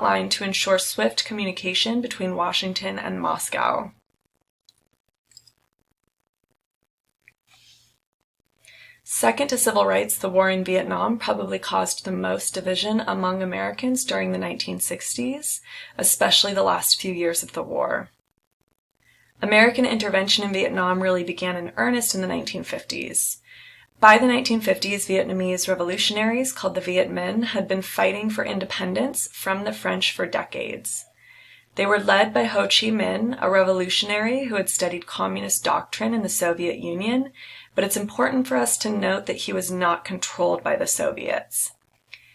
line to ensure swift communication between Washington and Moscow. Second to civil rights, the war in Vietnam probably caused the most division among Americans during the 1960s, especially the last few years of the war. American intervention in Vietnam really began in earnest in the 1950s. By the 1950s, Vietnamese revolutionaries called the Viet Minh had been fighting for independence from the French for decades. They were led by Ho Chi Minh, a revolutionary who had studied communist doctrine in the Soviet Union, but it's important for us to note that he was not controlled by the Soviets.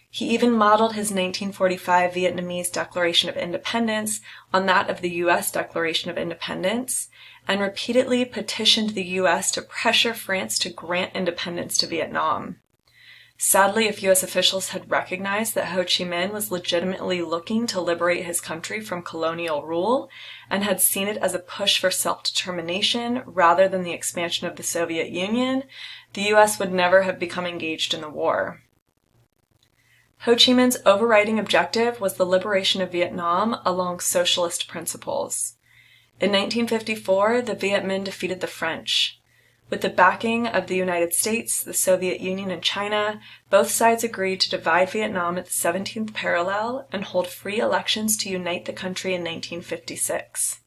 He even modeled his 1945 Vietnamese Declaration of Independence on that of the U.S. Declaration of Independence, and repeatedly petitioned the U.S. to pressure France to grant independence to Vietnam. Sadly, if U.S. officials had recognized that Ho Chi Minh was legitimately looking to liberate his country from colonial rule and had seen it as a push for self-determination rather than the expansion of the Soviet Union, the U.S. would never have become engaged in the war. Ho Chi Minh's overriding objective was the liberation of Vietnam along socialist principles. In 1954, the Viet Minh defeated the French. With the backing of the United States, the Soviet Union, and China, both sides agreed to divide Vietnam at the 17th parallel and hold free elections to unite the country in 1956.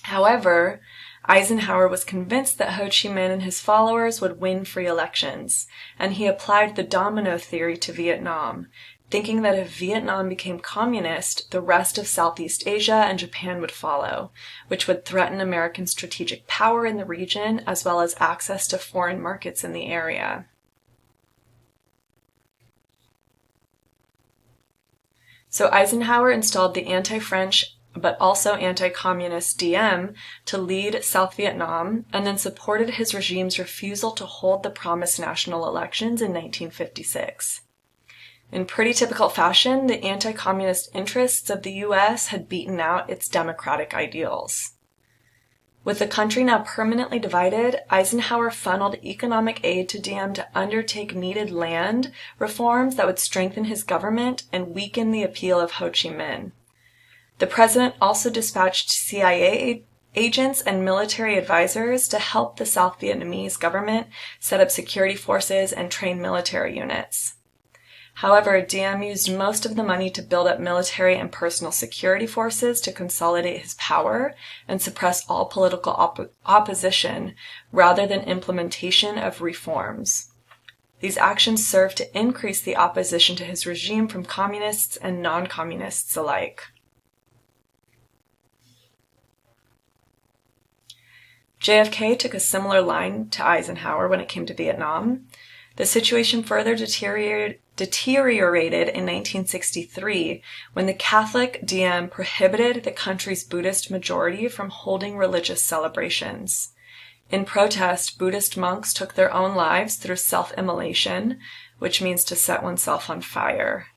However, Eisenhower was convinced that Ho Chi Minh and his followers would win free elections, and he applied the domino theory to Vietnam, thinking that if Vietnam became communist, the rest of Southeast Asia and Japan would follow, which would threaten American strategic power in the region as well as access to foreign markets in the area. So Eisenhower installed the anti-French but also anti-communist Diem to lead South Vietnam, and then supported his regime's refusal to hold the promised national elections in 1956. In pretty typical fashion, the anti-communist interests of the U.S. had beaten out its democratic ideals. With the country now permanently divided, Eisenhower funneled economic aid to Diem to undertake needed land reforms that would strengthen his government and weaken the appeal of Ho Chi Minh. The president also dispatched CIA agents and military advisors to help the South Vietnamese government set up security forces and train military units. However, Diem used most of the money to build up military and personal security forces to consolidate his power and suppress all political opposition rather than implementation of reforms. These actions served to increase the opposition to his regime from communists and non-communists alike. JFK took a similar line to Eisenhower when it came to Vietnam. The situation further deteriorated in 1963 when the Catholic Diem prohibited the country's Buddhist majority from holding religious celebrations. In protest, Buddhist monks took their own lives through self-immolation, which means to set oneself on fire.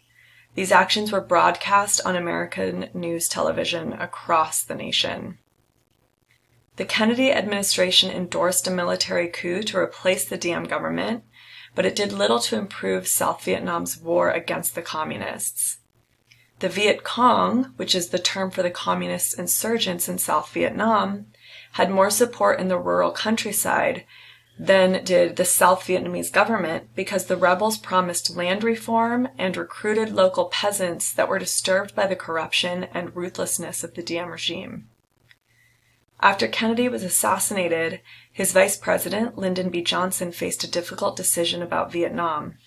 These actions were broadcast on American news television across the nation. The Kennedy administration endorsed a military coup to replace the Diem government, but it did little to improve South Vietnam's war against the communists. The Viet Cong, which is the term for the communist insurgents in South Vietnam, had more support in the rural countryside than did the South Vietnamese government because the rebels promised land reform and recruited local peasants that were disturbed by the corruption and ruthlessness of the Diem regime. After Kennedy was assassinated, his vice president, Lyndon B. Johnson, faced a difficult decision about Vietnam.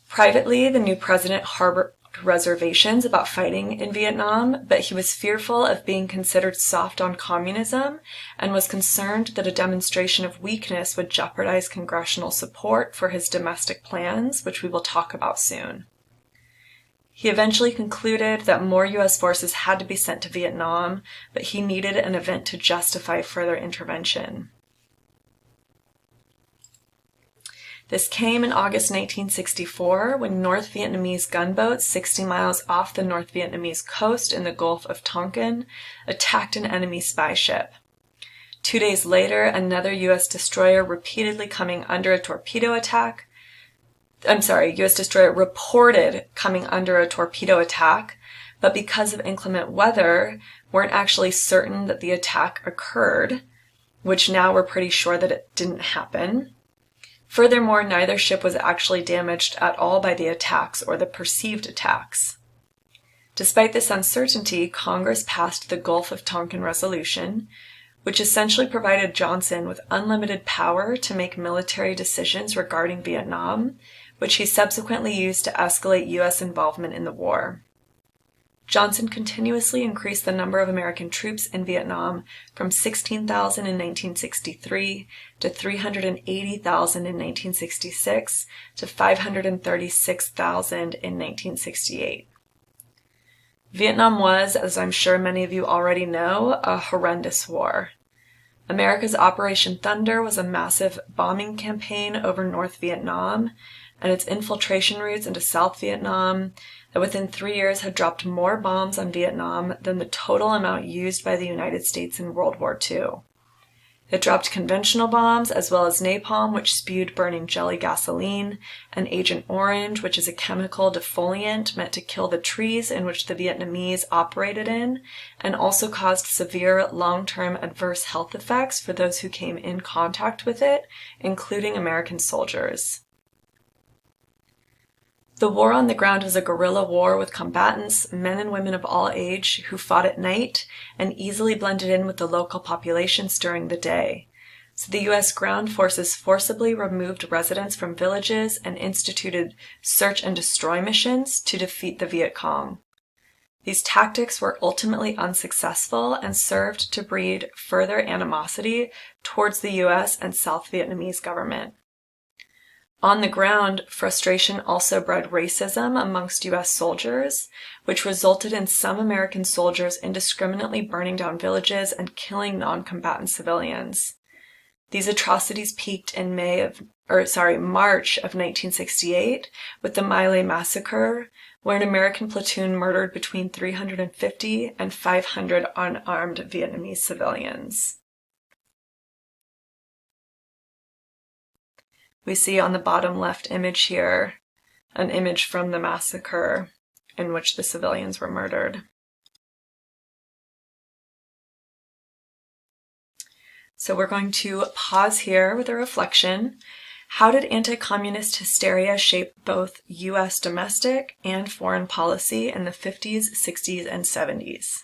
Privately, the new president harbored reservations about fighting in Vietnam, but he was fearful of being considered soft on communism and was concerned that a demonstration of weakness would jeopardize congressional support for his domestic plans, which we will talk about soon. He eventually concluded that more U.S. forces had to be sent to Vietnam, but he needed an event to justify further intervention. This came in August 1964 when North Vietnamese gunboats 60 miles off the North Vietnamese coast in the Gulf of Tonkin attacked an enemy spy ship. 2 days later, another U.S. destroyer repeatedly coming under a torpedo attack U.S. destroyer reported coming under a torpedo attack, but because of inclement weather, weren't actually certain that the attack occurred, which now we're pretty sure that it didn't happen. Furthermore, neither ship was actually damaged at all by the attacks or the perceived attacks. Despite this uncertainty, Congress passed the Gulf of Tonkin Resolution, which essentially provided Johnson with unlimited power to make military decisions regarding Vietnam, which he subsequently used to escalate U.S. involvement in the war. Johnson continuously increased the number of American troops in Vietnam from 16,000 in 1963 to 380,000 in 1966 to 536,000 in 1968. Vietnam was, as I'm sure many of you already know, a horrendous war. America's Operation Thunder was a massive bombing campaign over North Vietnam, and its infiltration routes into South Vietnam that within 3 years had dropped more bombs on Vietnam than the total amount used by the United States in World War II. It dropped conventional bombs as well as napalm, which spewed burning jelly gasoline, and Agent Orange, which is a chemical defoliant meant to kill the trees in which the Vietnamese operated in, and also caused severe long-term adverse health effects for those who came in contact with it, including American soldiers. The war on the ground was a guerrilla war with combatants, men and women of all age, who fought at night and easily blended in with the local populations during the day. So the U.S. ground forces forcibly removed residents from villages and instituted search and destroy missions to defeat the Viet Cong. These tactics were ultimately unsuccessful and served to breed further animosity towards the U.S. and South Vietnamese government. On the ground, frustration also bred racism amongst U.S. soldiers, which resulted in some American soldiers indiscriminately burning down villages and killing non-combatant civilians. These atrocities peaked in March of 1968 with the My Lai massacre, where an American platoon murdered between 350 and 500 unarmed Vietnamese civilians. We see on the bottom left image here an image from the massacre in which the civilians were murdered. So we're going to pause here with a reflection. How did anti-communist hysteria shape both U.S. domestic and foreign policy in the 50s, 60s, and 70s?